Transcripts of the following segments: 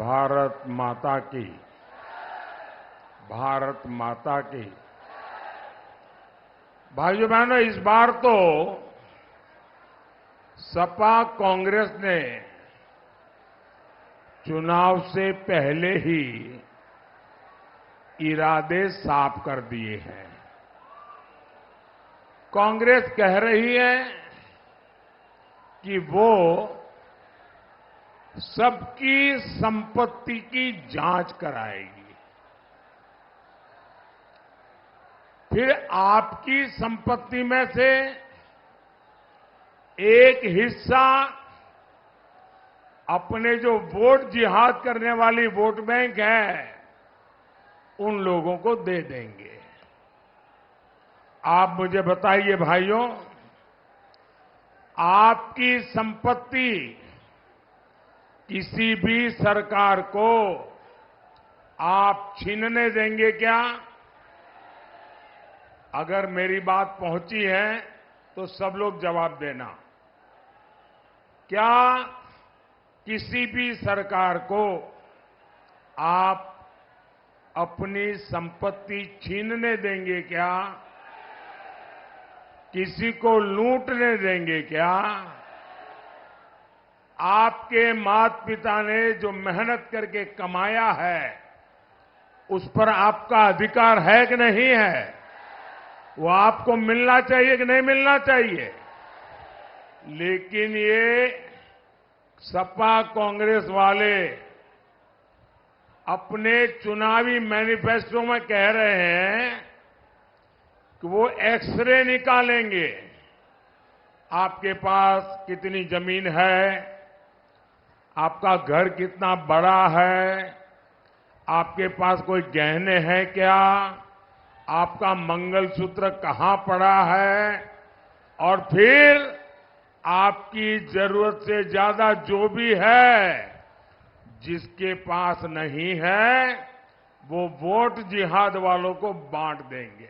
भारत माता की, भारत माता की। भाइयों बहनों, इस बार तो सपा कांग्रेस ने चुनाव से पहले ही इरादे साफ कर दिए हैं। कांग्रेस कह रही है कि वो सबकी संपत्ति की जांच कराएगी। फिर आपकी संपत्ति में से एक हिस्सा अपने जो वोट जिहाद करने वाली वोट बैंक है, उन लोगों को दे देंगे। आप मुझे बताइए भाइयों, आपकी संपत्ति किसी भी सरकार को आप छीनने देंगे क्या? अगर मेरी बात पहुंची है तो सब लोग जवाब देना। क्या किसी भी सरकार को आप अपनी संपत्ति छीनने देंगे क्या? किसी को लूटने देंगे क्या? आपके माता पिता ने जो मेहनत करके कमाया है, उस पर आपका अधिकार है कि नहीं है? वो आपको मिलना चाहिए कि नहीं मिलना चाहिए? लेकिन ये सपा कांग्रेस वाले अपने चुनावी मैनिफेस्टो में कह रहे हैं कि वो एक्सरे निकालेंगे। आपके पास कितनी जमीन है, आपका घर कितना बड़ा है, आपके पास कोई गहने हैं क्या, आपका मंगलसूत्र कहां पड़ा है, और फिर आपकी जरूरत से ज्यादा जो भी है, जिसके पास नहीं है, वो वोट जिहाद वालों को बांट देंगे।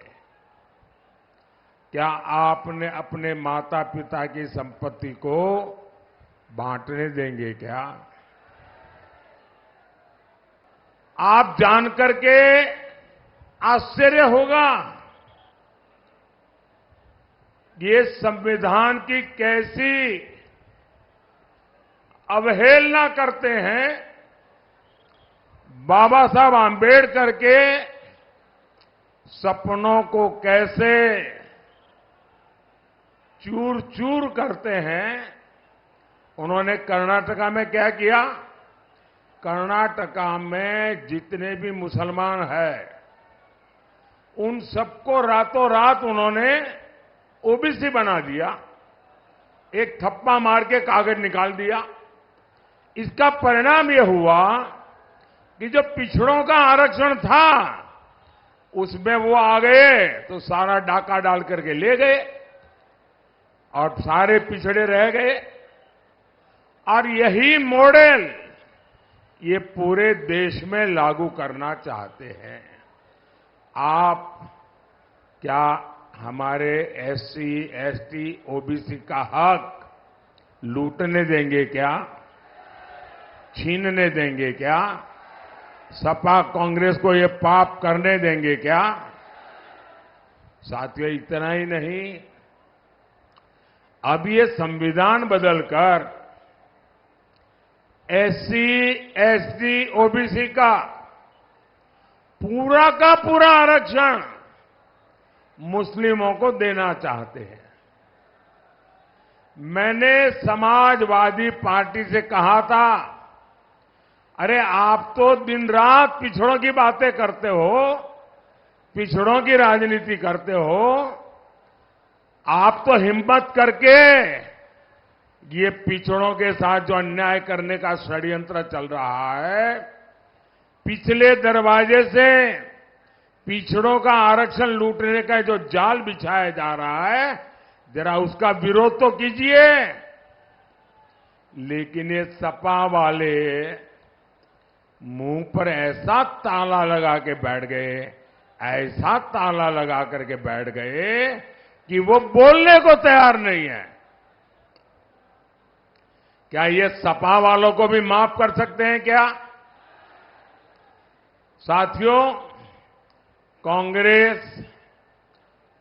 क्या आपने अपने माता पिता की संपत्ति को बांटने देंगे क्या? आप जानकर के आश्चर्य होगा, ये संविधान की कैसी अवहेलना करते हैं। बाबा साहब आंबेडकर के सपनों को कैसे चूर चूर करते हैं। उन्होंने कर्नाटका में क्या किया? कर्नाटका में जितने भी मुसलमान हैं, उन सबको रातों रात उन्होंने ओबीसी बना दिया। एक थप्पा मार के कागज निकाल दिया। इसका परिणाम यह हुआ कि जो पिछड़ों का आरक्षण था, उसमें वो आ गए तो सारा डाका डाल करके ले गए और सारे पिछड़े रह गए। और यही मॉडल ये पूरे देश में लागू करना चाहते हैं। आप क्या हमारे एससी, एसटी, ओबीसी का हक लूटने देंगे क्या? छीनने देंगे क्या? सपा कांग्रेस को ये पाप करने देंगे क्या? साथियों, इतना ही नहीं, अब ये संविधान बदलकर एससी, एसटी, ओबीसी का पूरा आरक्षण मुस्लिमों को देना चाहते हैं। मैंने समाजवादी पार्टी से कहा था, अरे आप तो दिन रात पिछड़ों की बातें करते हो, पिछड़ों की राजनीति करते हो, आप तो हिम्मत करके ये पिछड़ों के साथ जो अन्याय करने का षड्यंत्र चल रहा है, पिछले दरवाजे से पिछड़ों का आरक्षण लूटने का जो जाल बिछाया जा रहा है, जरा उसका विरोध तो कीजिए। लेकिन ये सपा वाले मुंह पर ऐसा ताला लगा के बैठ गए, ऐसा ताला लगा करके बैठ गए कि वो बोलने को तैयार नहीं है। क्या ये सपा वालों को भी माफ कर सकते हैं क्या? साथियों, कांग्रेस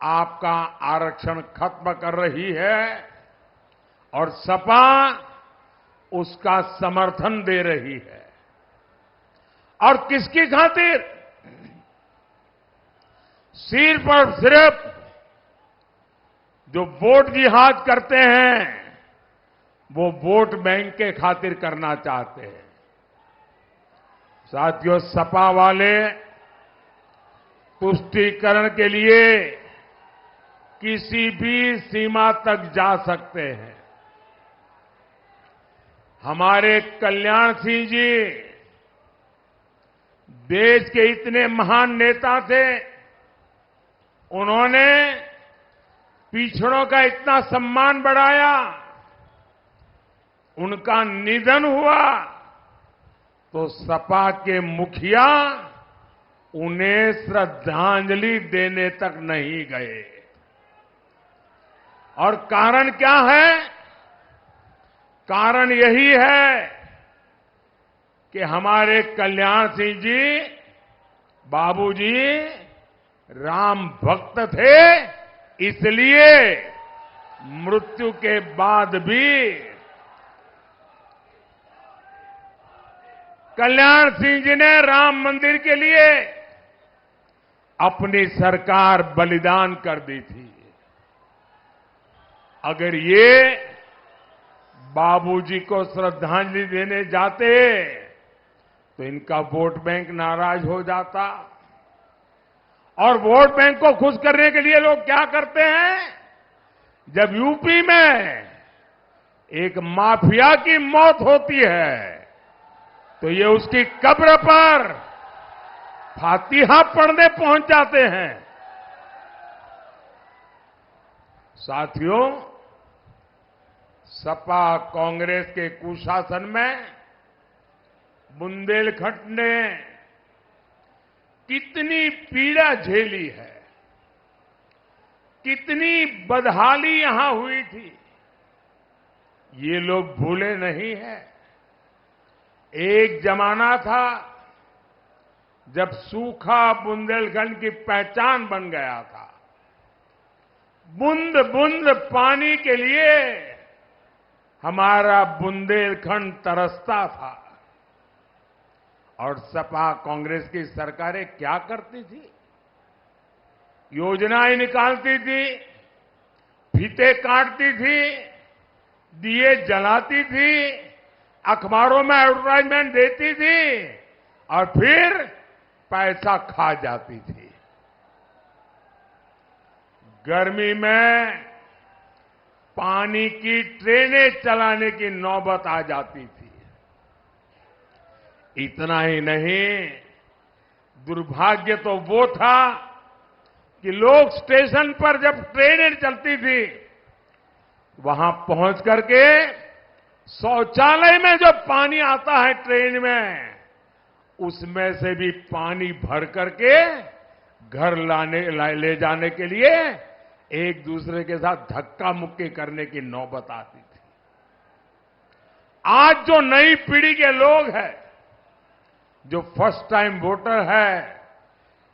आपका आरक्षण खत्म कर रही है और सपा उसका समर्थन दे रही है। और किसकी खातिर? सिर्फ और सिर्फ जो वोट जिहाद करते हैं वो वोट बैंक के खातिर करना चाहते हैं। साथियों, सपा वाले तुष्टीकरण के लिए किसी भी सीमा तक जा सकते हैं। हमारे कल्याण सिंह जी देश के इतने महान नेता थे, उन्होंने पिछड़ों का इतना सम्मान बढ़ाया, उनका निधन हुआ तो सपा के मुखिया उन्हें श्रद्धांजलि देने तक नहीं गए। और कारण क्या है? कारण यही है कि हमारे कल्याण सिंह जी, बाबूजी राम भक्त थे, इसलिए मृत्यु के बाद भी कल्याण सिंह जी ने राम मंदिर के लिए अपनी सरकार बलिदान कर दी थी। अगर ये बाबूजी को श्रद्धांजलि देने जाते तो इनका वोट बैंक नाराज हो जाता। और वोट बैंक को खुश करने के लिए लोग क्या करते हैं? जब यूपी में एक माफिया की मौत होती है तो ये उसकी कब्र पर फातिहा पढ़ने पहुंच जाते हैं। साथियों, सपा कांग्रेस के कुशासन में बुंदेलखंड ने कितनी पीड़ा झेली है, कितनी बदहाली यहां हुई थी, ये लोग भूले नहीं हैं। एक जमाना था जब सूखा बुंदेलखंड की पहचान बन गया था। बूंद बूंद पानी के लिए हमारा बुंदेलखंड तरसता था। और सपा कांग्रेस की सरकारें क्या करती थी? योजनाएं निकालती थी, फीते काटती थी, दिए जलाती थी, अखबारों में एडवर्टाइजमेंट देती थी और फिर पैसा खा जाती थी। गर्मी में पानी की ट्रेनें चलाने की नौबत आ जाती थी। इतना ही नहीं, दुर्भाग्य तो वो था कि लोग स्टेशन पर जब ट्रेनें चलती थी वहां पहुंच करके शौचालय में जो पानी आता है ट्रेन में, उसमें से भी पानी भर करके घर ले जाने के लिए एक दूसरे के साथ धक्का मुक्की करने की नौबत आती थी। आज जो नई पीढ़ी के लोग हैं, जो फर्स्ट टाइम वोटर है,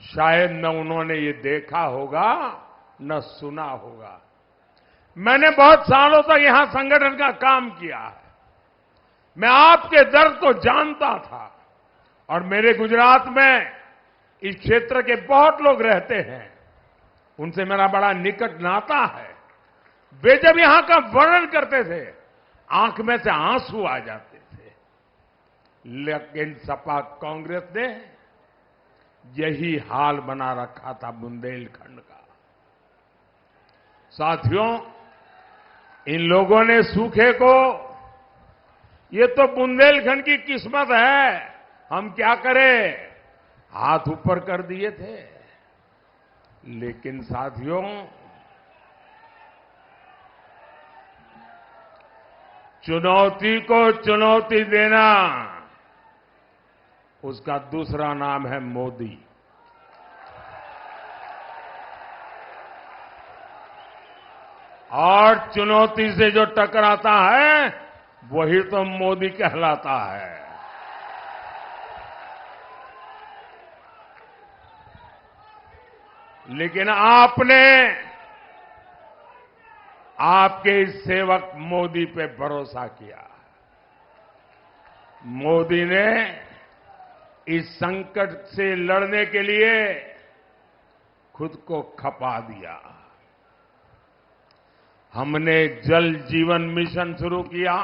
शायद न उन्होंने ये देखा होगा न सुना होगा। मैंने बहुत सालों तक यहां संगठन का काम किया है। मैं आपके दर्द को जानता था और मेरे गुजरात में इस क्षेत्र के बहुत लोग रहते हैं, उनसे मेरा बड़ा निकट नाता है। वे जब यहां का वर्णन करते थे, आंख में से आंसू आ जाते थे। लेकिन सपा कांग्रेस ने यही हाल बना रखा था बुंदेलखंड का। साथियों, इन लोगों ने सूखे को, ये तो बुंदेलखंड की किस्मत है, हम क्या करें, हाथ ऊपर कर दिए थे। लेकिन साथियों, चुनौती को चुनौती देना, उसका दूसरा नाम है मोदी। और चुनौती से जो टकराता है वही तो मोदी कहलाता है। लेकिन आपने आपके इस सेवक मोदी पे भरोसा किया। मोदी ने इस संकट से लड़ने के लिए खुद को खपा दिया। हमने जल जीवन मिशन शुरू किया।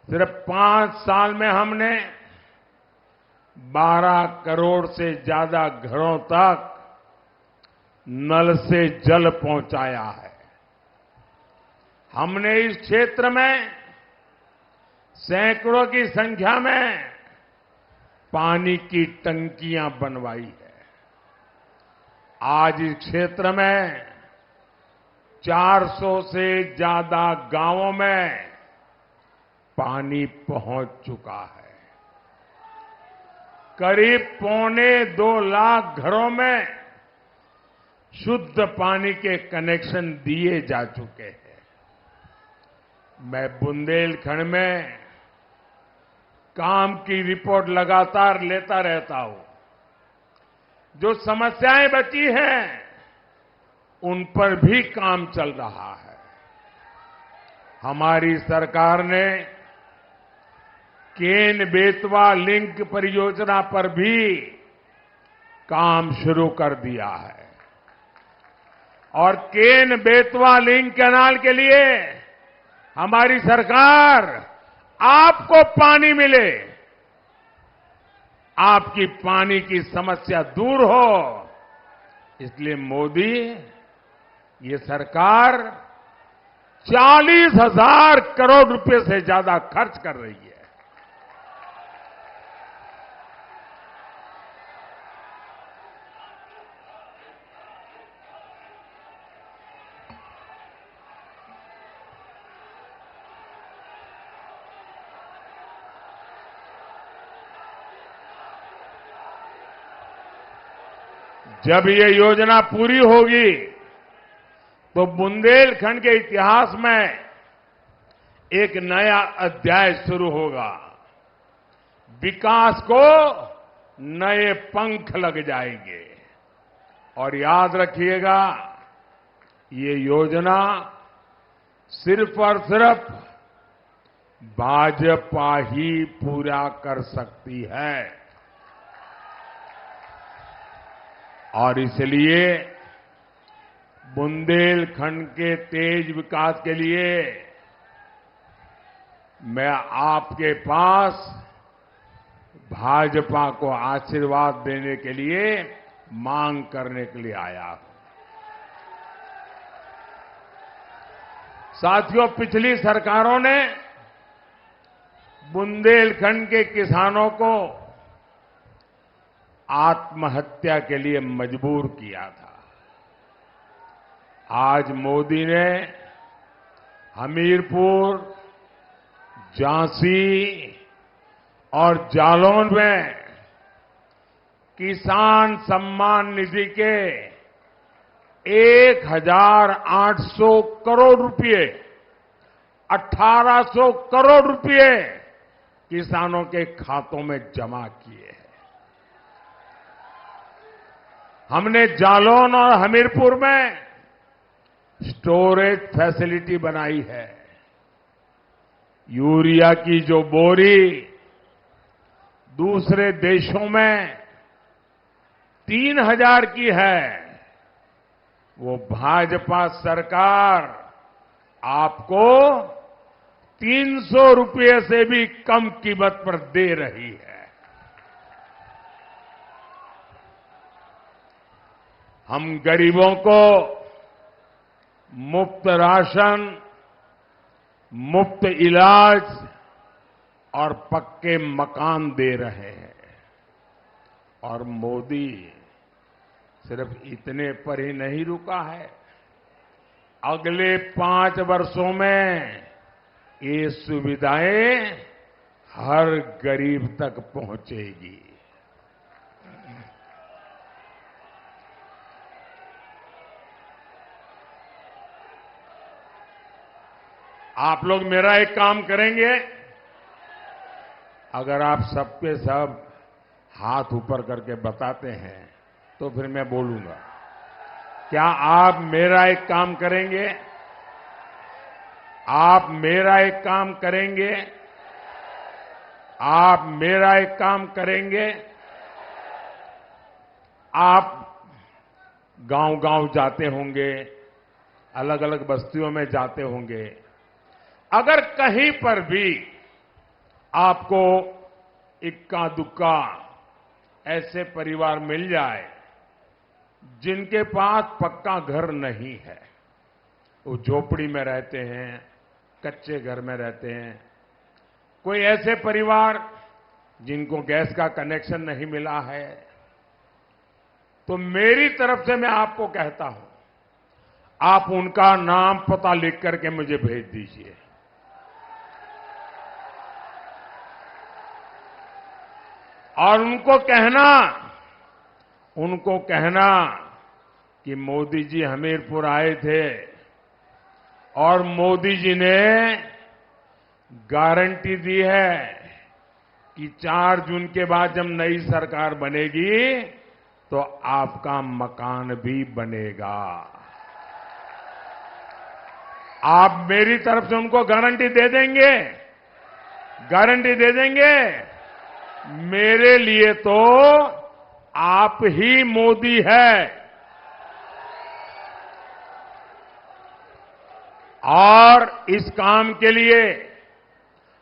सिर्फ 5 साल में हमने 12 करोड़ से ज्यादा घरों तक नल से जल पहुंचाया है। हमने इस क्षेत्र में सैकड़ों की संख्या में पानी की टंकियां बनवाई है। आज इस क्षेत्र में 400 से ज्यादा गांवों में पानी पहुंच चुका है। करीब 2.25 लाख घरों में शुद्ध पानी के कनेक्शन दिए जा चुके हैं। मैं बुंदेलखंड में काम की रिपोर्ट लगातार लेता रहता हूं। जो समस्याएं बची हैं उन पर भी काम चल रहा है। हमारी सरकार ने केन बेतवा लिंक परियोजना पर भी काम शुरू कर दिया है और केन बेतवा लिंक कैनाल के लिए हमारी सरकार आपको पानी मिले, आपकी पानी की समस्या दूर हो, इसलिए मोदी ये सरकार 40,000 करोड़ रुपए से ज्यादा खर्च कर रही है। जब ये योजना पूरी होगी तो बुंदेलखंड के इतिहास में एक नया अध्याय शुरू होगा। विकास को नए पंख लग जाएंगे। और याद रखिएगा, ये योजना सिर्फ और सिर्फ भाजपा ही पूरा कर सकती है। और इसलिए बुंदेलखंड के तेज विकास के लिए मैं आपके पास भाजपा को आशीर्वाद देने के लिए मांग करने के लिए आया हूं। साथियों, पिछली सरकारों ने बुंदेलखंड के किसानों को आत्महत्या के लिए मजबूर किया था। आज मोदी ने हमीरपुर, झांसी और जालौन में किसान सम्मान निधि के 1,800 करोड़ रुपए, 1,800 करोड़ रुपए किसानों के खातों में जमा किए हैं। हमने जालौन और हमीरपुर में स्टोरेज फैसिलिटी बनाई है। यूरिया की जो बोरी दूसरे देशों में 3,000 की है, वो भाजपा सरकार आपको 300 रुपये से भी कम कीमत पर दे रही है। हम गरीबों को मुफ्त राशन, मुफ्त इलाज और पक्के मकान दे रहे हैं। और मोदी सिर्फ इतने पर ही नहीं रुका है। अगले 5 वर्षों में ये सुविधाएं हर गरीब तक पहुंचेगी। आप लोग मेरा एक काम करेंगे, अगर आप सबके सब हाथ ऊपर करके बताते हैं तो फिर मैं बोलूंगा। क्या आप मेरा एक काम करेंगे? आप मेरा एक काम करेंगे? आप मेरा एक काम करेंगे? आप गांव-गांव जाते होंगे, अलग अलग बस्तियों में जाते होंगे। अगर कहीं पर भी आपको इक्का दुक्का ऐसे परिवार मिल जाए जिनके पास पक्का घर नहीं है, वो झोपड़ी में रहते हैं, कच्चे घर में रहते हैं, कोई ऐसे परिवार जिनको गैस का कनेक्शन नहीं मिला है, तो मेरी तरफ से मैं आपको कहता हूं, आप उनका नाम पता लिख करके मुझे भेज दीजिए। और उनको कहना कि मोदी जी हमीरपुर आए थे और मोदी जी ने गारंटी दी है कि 4 जून के बाद जब नई सरकार बनेगी तो आपका मकान भी बनेगा। आप मेरी तरफ से उनको गारंटी दे देंगे? गारंटी दे देंगे? मेरे लिए तो आप ही मोदी है। और इस काम के लिए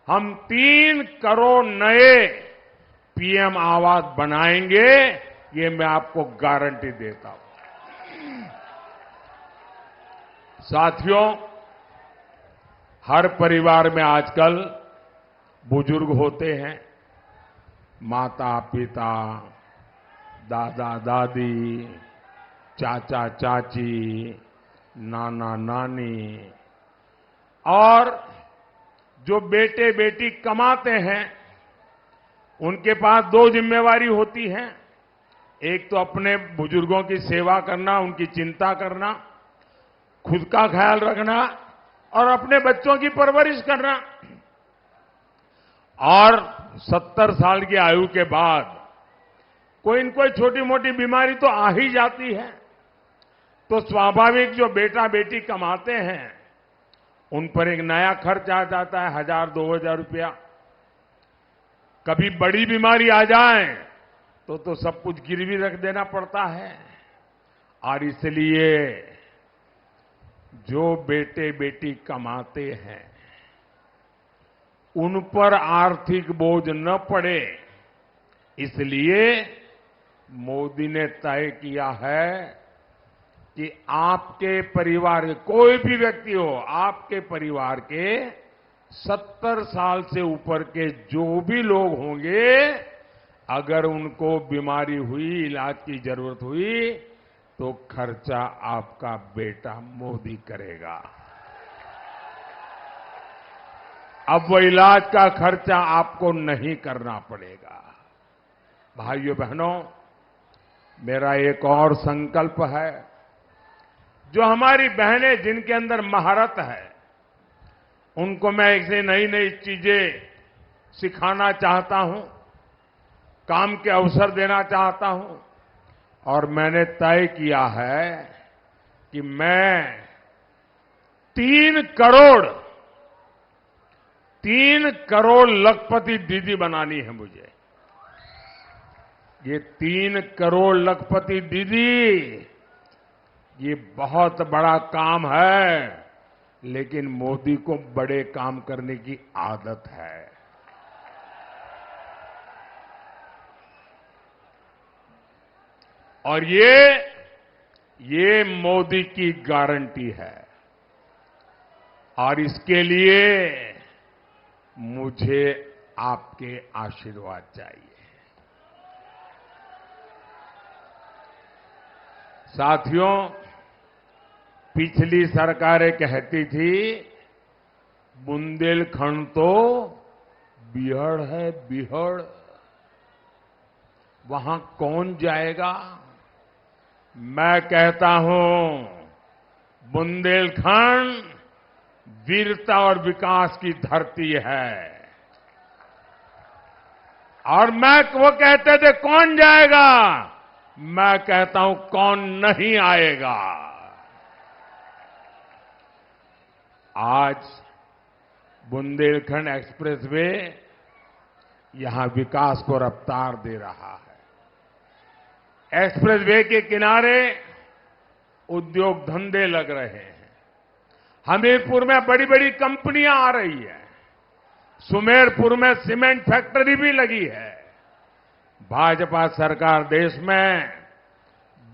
हम 3 करोड़ नए पीएम आवास बनाएंगे, ये मैं आपको गारंटी देता हूं। साथियों, हर परिवार में आजकल बुजुर्ग होते हैं, माता पिता, दादा दादी, चाचा चाची, नाना नानी, और जो बेटे बेटी कमाते हैं उनके पास 2 जिम्मेवारी होती है। एक तो अपने बुजुर्गों की सेवा करना, उनकी चिंता करना, खुद का ख्याल रखना और अपने बच्चों की परवरिश करना। और 70 साल की आयु के बाद कोई न कोई छोटी मोटी बीमारी तो आ ही जाती है, तो स्वाभाविक जो बेटा बेटी कमाते हैं उन पर एक नया खर्च आ जाता है, 1000-2000 रुपया। कभी बड़ी बीमारी आ जाए तो सब कुछ गिरवी रख देना पड़ता है। और इसलिए जो बेटे बेटी कमाते हैं उन पर आर्थिक बोझ न पड़े, इसलिए मोदी ने तय किया है कि आपके परिवार, कोई भी व्यक्ति हो, आपके परिवार के 70 साल से ऊपर के जो भी लोग होंगे, अगर उनको बीमारी हुई, इलाज की जरूरत हुई, तो खर्चा आपका बेटा मोदी करेगा। अब वो इलाज का खर्चा आपको नहीं करना पड़ेगा। भाइयों बहनों, मेरा एक और संकल्प है, जो हमारी बहनें जिनके अंदर महारत है उनको मैं ऐसे नई नई चीजें सिखाना चाहता हूं, काम के अवसर देना चाहता हूं। और मैंने तय किया है कि मैं 3 करोड़ लखपति दीदी बनानी है मुझे। ये 3 करोड़ लखपति दीदी, ये बहुत बड़ा काम है, लेकिन मोदी को बड़े काम करने की आदत है। और ये मोदी की गारंटी है। और इसके लिए मुझे आपके आशीर्वाद चाहिए। साथियों, पिछली सरकारें कहती थी बुंदेलखंड तो बिहड़ है, बिहड़, वहां कौन जाएगा? मैं कहता हूं बुंदेलखंड वीरता और विकास की धरती है। और वो कहते थे कौन जाएगा? मैं कहता हूं कौन नहीं आएगा। आज बुंदेलखंड एक्सप्रेसवे यहां विकास को रफ्तार दे रहा है। एक्सप्रेसवे के किनारे उद्योग धंधे लग रहे हैं। हमीरपुर में बड़ी बड़ी कंपनियां आ रही है। सुमेरपुर में सीमेंट फैक्ट्री भी लगी है। भाजपा सरकार देश में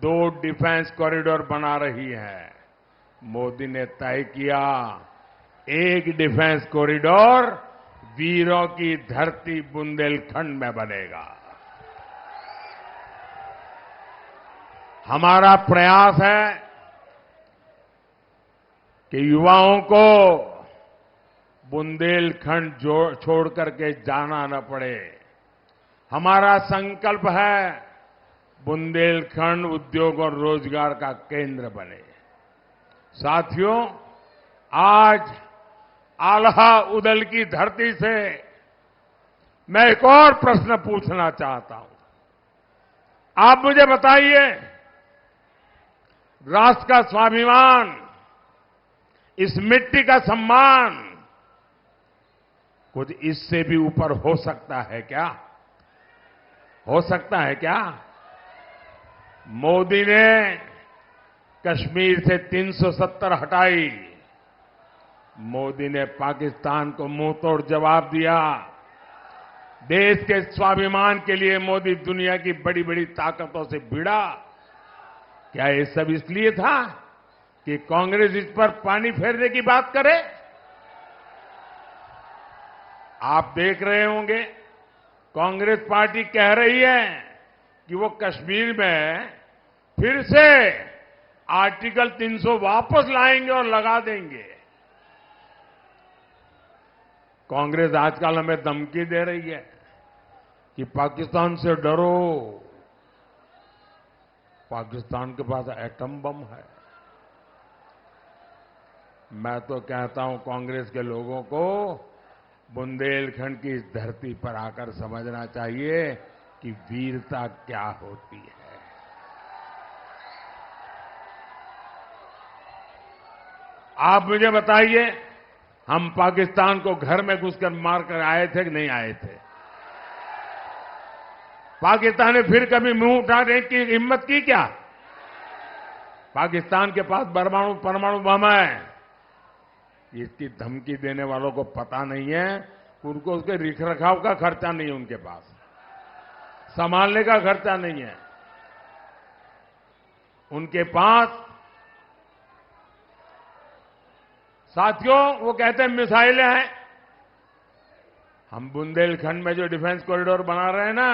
2 डिफेंस कॉरिडोर बना रही है। मोदी ने तय किया एक डिफेंस कॉरिडोर वीरों की धरती बुंदेलखंड में बनेगा। हमारा प्रयास है कि युवाओं को बुंदेलखंड छोड़ करके जाना न पड़े। हमारा संकल्प है बुंदेलखंड उद्योग और रोजगार का केंद्र बने। साथियों, आज आल्हा उदल की धरती से मैं एक और प्रश्न पूछना चाहता हूं। आप मुझे बताइए, राष्ट्र का स्वाभिमान, इस मिट्टी का सम्मान कुछ इससे भी ऊपर हो सकता है क्या? हो सकता है क्या? मोदी ने कश्मीर से 370 हटाई। मोदी ने पाकिस्तान को मुंह तोड़ जवाब दिया। देश के स्वाभिमान के लिए मोदी दुनिया की बड़ी बड़ी ताकतों से भिड़ा। क्या ये सब इसलिए था कि कांग्रेस इस पर पानी फेरने की बात करे? आप देख रहे होंगे, कांग्रेस पार्टी कह रही है कि वो कश्मीर में फिर से आर्टिकल 300 वापस लाएंगे और लगा देंगे। कांग्रेस आजकल हमें धमकी दे रही है कि पाकिस्तान से डरो, पाकिस्तान के पास एटम बम है। मैं तो कहता हूं कांग्रेस के लोगों को बुंदेलखंड की इस धरती पर आकर समझना चाहिए कि वीरता क्या होती है। आप मुझे बताइए, हम पाकिस्तान को घर में घुसकर मारकर आए थे कि नहीं आए थे? पाकिस्तान ने फिर कभी मुंह उठाने की हिम्मत की क्या? पाकिस्तान के पास परमाणु बम है। इसकी धमकी देने वालों को पता नहीं है, उनको उसके रखरखाव का खर्चा नहीं है, उनके पास संभालने का खर्चा नहीं है। उनके पास साथियों, वो कहते हैं मिसाइलें हैं। हम बुंदेलखंड में जो डिफेंस कॉरिडोर बना रहे हैं ना,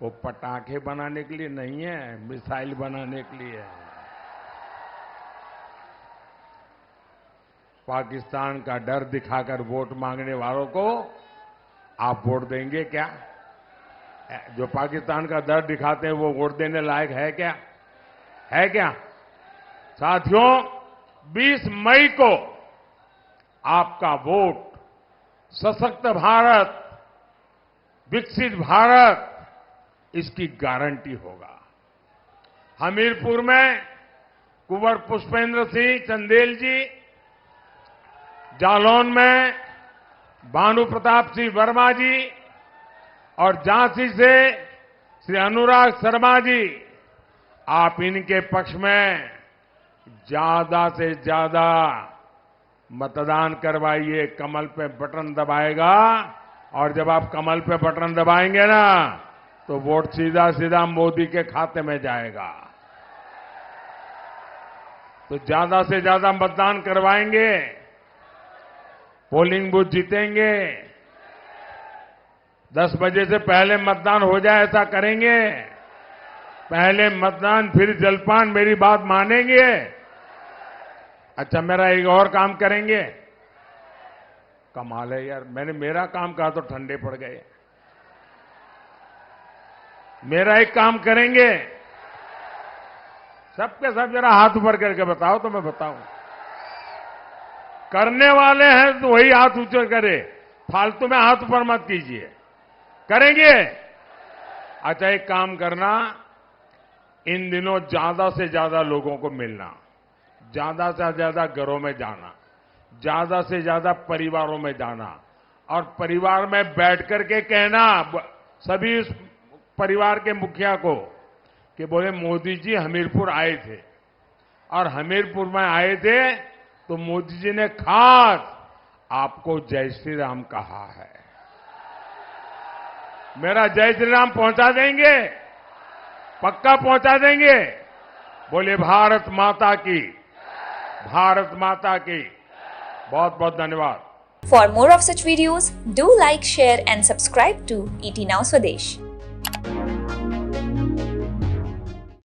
वो पटाखे बनाने के लिए नहीं है, मिसाइल बनाने के लिए है। पाकिस्तान का डर दिखाकर वोट मांगने वालों को आप वोट देंगे क्या? जो पाकिस्तान का डर दिखाते हैं वो वोट देने लायक है क्या? है क्या? साथियों, 20 मई को आपका वोट सशक्त भारत, विकसित भारत, इसकी गारंटी होगा। हमीरपुर में कुंवर पुष्पेंद्र सिंह चंदेल जी, जालौन में भानु प्रताप सिंह वर्मा जी और झांसी से श्री अनुराग शर्मा जी, आप इनके पक्ष में ज्यादा से ज्यादा मतदान करवाइए। कमल पे बटन दबाएगा, और जब आप कमल पे बटन दबाएंगे ना, तो वोट सीधा सीधा मोदी के खाते में जाएगा। तो ज्यादा से ज्यादा मतदान करवाएंगे, पोलिंग बूथ जीतेंगे। 10 बजे से पहले मतदान हो जाए ऐसा करेंगे। पहले मतदान फिर जलपान, मेरी बात मानेंगे? अच्छा, मेरा एक और काम करेंगे। कमाल है यार, मैंने मेरा काम कहा तो ठंडे पड़ गए। मेरा एक काम करेंगे, सबके सब जरा हाथ ऊपर करके बताओ तो मैं बताऊं। करने वाले हैं तो वही हाथ ऊंचे करे, फालतू में हाथ ऊपर मत कीजिए। करेंगे? अच्छा, एक काम करना, इन दिनों ज्यादा से ज्यादा लोगों को मिलना, ज्यादा से ज्यादा घरों में जाना, ज्यादा से ज्यादा परिवारों में जाना और परिवार में बैठ करके कहना सभी परिवार के मुखिया को कि बोले मोदी जी हमीरपुर आए थे और हमीरपुर में आए थे तो मोदी जी ने खास आपको जय श्री राम कहा है। मेरा जय श्री राम पहुंचा देंगे, पक्का पहुंचा देंगे। बोले भारत माता की, भारत माता की। बहुत बहुत धन्यवाद। For more of such videos, do like, share and subscribe to ET Now Swadesh.